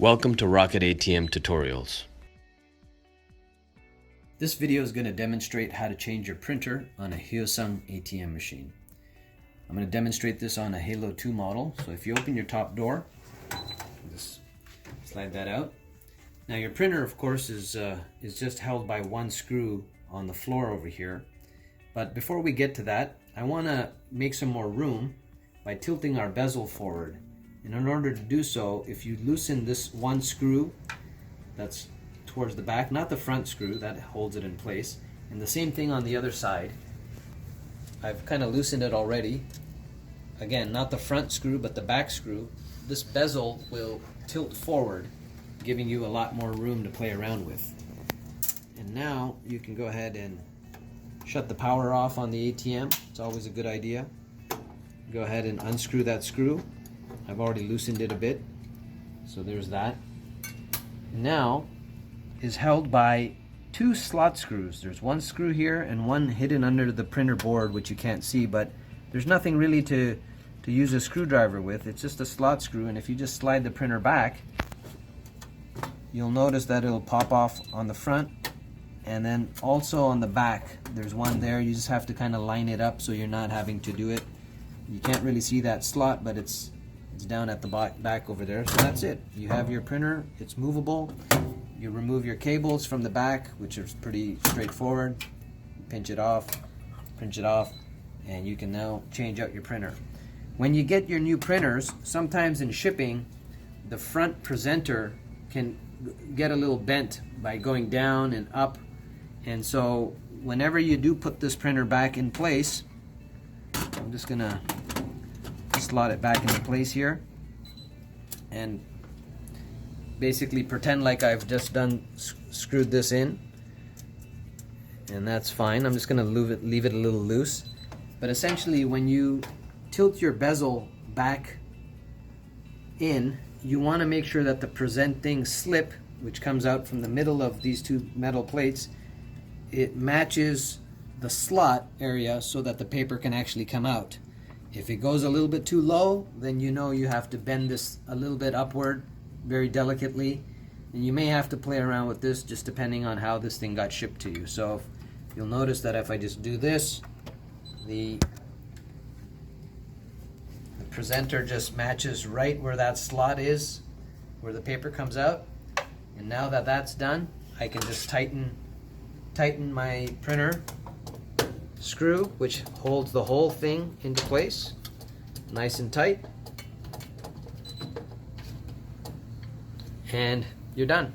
Welcome to Rocket ATM Tutorials. This video is going to demonstrate how to change your printer on a Memasang ATM machine. I'm going to demonstrate this on a Halo 2 model. So if you open your top door, just slide that out. Now your printer, of course, is just held by one screw on the floor over here. But before we get to that, I want to make some more room by tilting our bezel forward. And in order to do so, if you loosen this one screw that's towards the back, not the front screw, that holds it in place, and the same thing on the other side. I've kind of loosened it already. Again, not the front screw, but the back screw. This bezel will tilt forward, giving you a lot more room to play around with. And now you can go ahead and shut the power off on the ATM. It's always a good idea. Go ahead and unscrew that screw. I've already loosened it a bit, so there's that. Now is held by two slot screws. There's one screw here and one hidden under the printer board, which you can't see, but there's nothing really to use a screwdriver with. It's just a slot screw, and if you just slide the printer back, you'll notice that it'll pop off on the front, and then also on the back there's one there. You just have to kind of line it up so you're not having to do it. You can't really see that slot, but it's down at the back over there. So that's it. You have your printer, it's movable. You remove your cables from the back, which is pretty straightforward. Pinch it off, and you can now change out your printer. When you get your new printers, sometimes in shipping, the front presenter can get a little bent by going down and up. And so whenever you do put this printer back in place, I'm just gonna slot it back into place here and basically pretend like I've just screwed this in, and that's fine. I'm just gonna leave it a little loose. But essentially, when you tilt your bezel back in, you want to make sure that the presenting slip, which comes out from the middle of these two metal plates, it matches the slot area so that the paper can actually come out. If it goes a little bit too low, then you know you have to bend this a little bit upward very delicately, and you may have to play around with this just depending on how this thing got shipped to you. So you'll notice that if I just do this, the presenter just matches right where that slot is, where the paper comes out. And now that that's done, I can just tighten my printer screw, which holds the whole thing into place nice and tight, and you're done.